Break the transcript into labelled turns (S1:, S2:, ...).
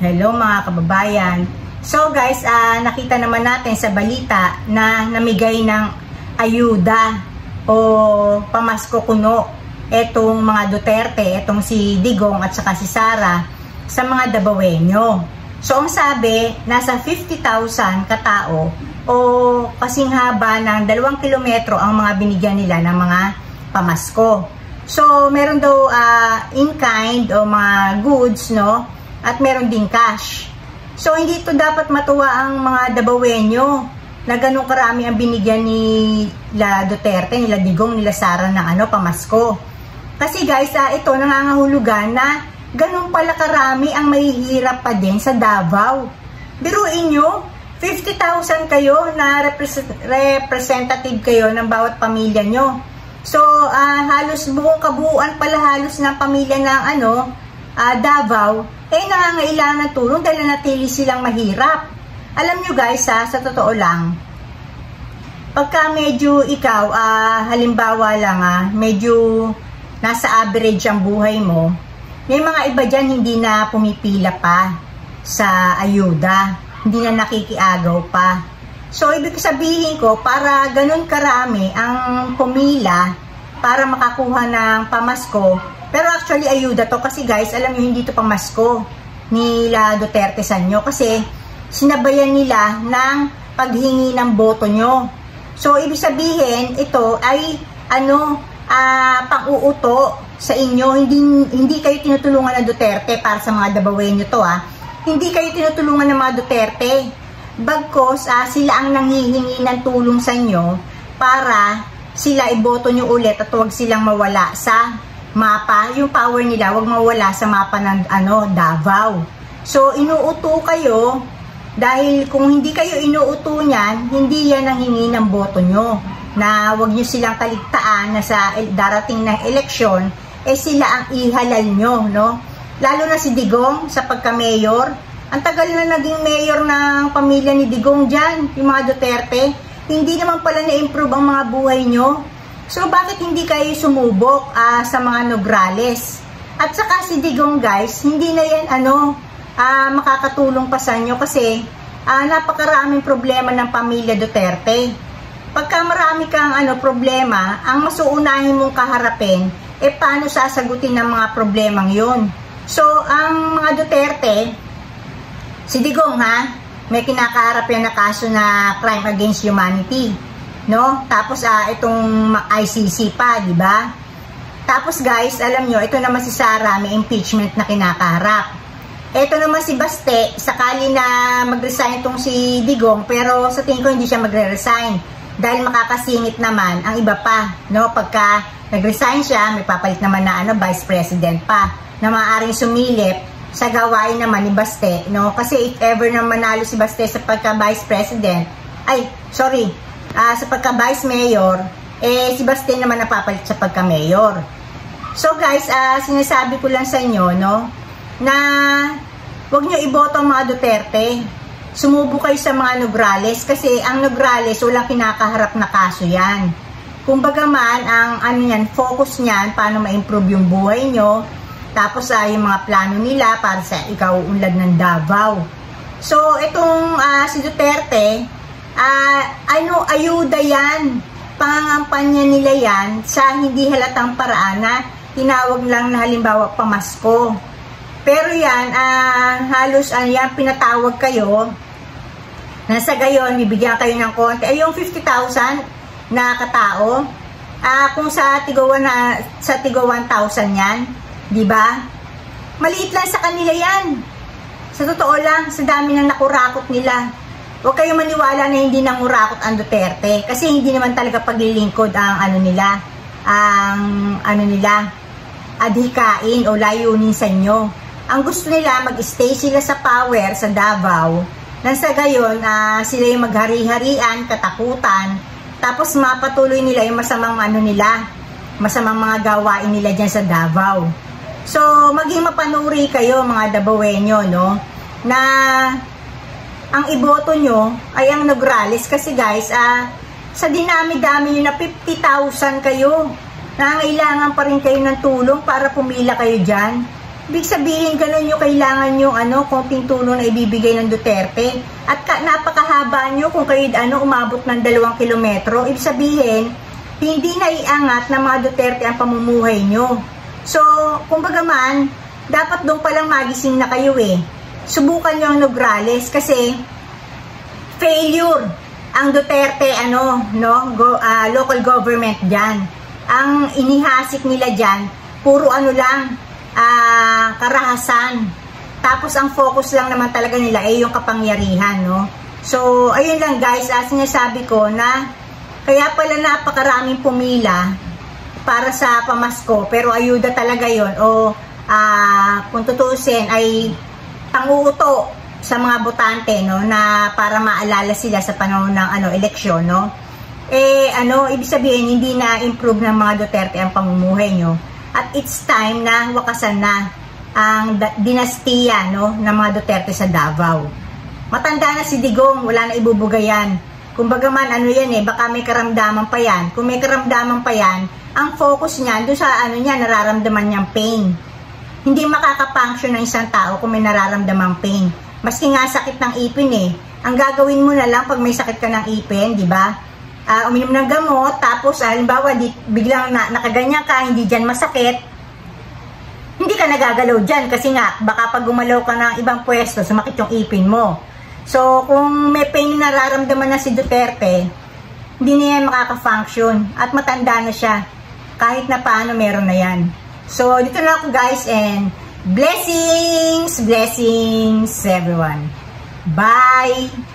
S1: Hello mga kababayan. So guys, nakita naman natin sa balita na namigay ng ayuda o pamasko kuno etong mga Duterte, etong si Digong at saka si Sara sa mga Dabawenyo. So ang sabi, nasa 50,000 katao o kasing haba ng 2 kilometro ang mga binigyan nila ng mga pamasko. So meron daw in kind o mga goods, no? At meron din cash. So hindi ito dapat matuwa ang mga Dabawenyo na ganun karami ang binigyan ni Duterte, nila Digong, nila Sara ng pamasko. Kasi guys, ito nangangahulugan na ganun pala karami ang mahihirap pa din sa Davao. Biruin nyo, 50,000 kayo na representative kayo ng bawat pamilya nyo. So halos buong kabuuan pala halos ng pamilya ng Davao nangangailangan ng tulong dahil natili silang mahirap. Alam nyo guys, sa totoo lang, pagka medyo ikaw, halimbawa lang, medyo nasa average ang buhay mo, may mga iba dyan hindi na pumipila pa sa ayuda, hindi na nakikiagaw pa. So ibig sabihin ko, para ganun karami ang pumila para makakuha ng pamasko. Pero actually ayuda to kasi guys, alam niyo hindi to pamasko nila Duterte sa inyo kasi sinabayan nila ng paghingi ng boto nyo. So ibig sabihin ito ay pang-uuto sa inyo, hindi kayo tinutulungan ng Duterte para sa mga Dabawenyo to Hindi kayo tinutulungan ng mga Duterte. Bagkos sila ang nanghihingi ng tulong sa inyo para sila iboto nyo ulit at huwag silang mawala sa mapa, yung power nila wag mawala sa mapa ng Davao. So inuuto kayo dahil kung hindi kayo inuuto niyan, hindi yan ang hingi ng boto nyo, na wag nyo silang kaligtaan na sa darating ng eleksyon sila ang ihalal nyo, no? Lalo na si Digong sa pagka-mayor. Ang tagal na naging mayor ng pamilya ni Digong dyan, yung mga Duterte. Hindi naman pala na-improve ang mga buhay nyo. So bakit hindi kayo sumubok sa mga Nograles? At saka si Digong guys, hindi na yan makakatulong pa sa inyo kasi napakaraming problema ng pamilya Duterte. Pagka marami kang problema, ang masuunahin mong kaharapin paano sasagutin ng mga problemang yun. So ang mga Duterte, si Digong may kinakaharap yan na kaso na crime against humanity, no? Tapos itong ICC pa, di ba? Tapos guys, alam nyo, ito naman si Sara, may impeachment na kinakaharap. Ito naman si Baste, sakali na mag-resign itong si Digong, pero sa tingin ko hindi siya magre-resign dahil makakasingit naman ang iba pa, no? Pagka nag-resign siya, may papalit naman na vice president pa na maaaring sumilip sa gawain naman ni Baste, no? Kasi if ever na manalo si Baste sa pagka-vice president, sa pagka-vice mayor, si Baste naman napapalit sa pagka-mayor. So guys, sinasabi ko lang sa inyo, no, na huwag nyo iboto ang mga Duterte. Sumubo kayo sa mga Nograles kasi ang Nograles walang kinakaharap na kaso yan. Kumbaga man, ang focus niyan, paano ma-improve yung buhay nyo, tapos yung mga plano nila para sa ikauunlad ng Davao. So itong si Duterte, ayuda yan, pangangampanya nila yan sa hindi halatang paraan na tinawag lang na halimbawa pamasko. Pero yan, halos yan, pinatawag kayo na sa gayon, bibigyan kayo ng konti. Yung 50,000 na katao, kung sa tigo 1,000 yan, di ba? Maliit lang sa kanila yan. Sa totoo lang, sa dami ng nakurakot nila. Huwag kayong maniwala na hindi nangurakot ang Duterte kasi hindi naman talaga paglilingkod ang adhikain o layunin sa inyo. Ang gusto nila, mag-stay sila sa power sa Davao, nang sa gayon sila yung maghari-harian, katakutan, tapos mapatuloy nila yung masamang masamang mga gawain nila dyan sa Davao. So maging mapanuri kayo mga Dabawenyo, no, na ang iboto nyo ay ang Nograles kasi guys, sa dinami-dami nyo na 50,000 kayo, nangailangan pa rin kayo ng tulong para pumila kayo dyan. Ibig sabihin, ganun yung kailangan yung konting tulong na ibibigay ng Duterte. At napakahaba nyo kung kayo umabot ng 2 kilometro. Ibig sabihin, hindi na iangat ng mga Duterte ang pamumuhay nyo. So, kumbaga man, dapat doon palang magising na kayo eh. Subukan nyo ang Nograles kasi failure ang Duterte local government dyan. Ang inihasik nila dyan, puro lang, karahasan. Tapos ang focus lang naman talaga nila ay yung kapangyarihan, no? So, ayun lang guys, sinasabi ko na kaya pala napakaraming pumila para sa pamasko, pero ayuda talaga yon o kung tutuusin ay panguuto sa mga botante, no, na para maalala sila sa panahon ng eleksyon, no? Ibig sabihin hindi na improve ng mga Duterte ang pamumuhay nyo. At it's time na wakasan na ang dinastiya, no, ng mga Duterte sa Davao. Matanda na si Digong, wala na ibubugayan. Kumbaga man, baka may karamdaman pa yan. Kung may karamdaman pa yan, ang focus niya, doon sa nararamdaman niyang pain. Hindi makaka-function ng isang tao kung may nararamdamang pain. Maski nga sakit ng ipin Ang gagawin mo na lang pag may sakit ka ng ipin, di ba? Uminom ng gamot, tapos halimbawa biglang nakaganyan ka, hindi dyan masakit, hindi ka nagagalaw dyan kasi nga baka pag gumalaw ka ng ibang pwesto, sumakit yung ipin mo. So kung may pain nararamdaman na si Duterte, hindi na yan makaka-function at matanda na siya. Kahit na paano meron na yan. So dito na ako guys, and blessings everyone. Bye!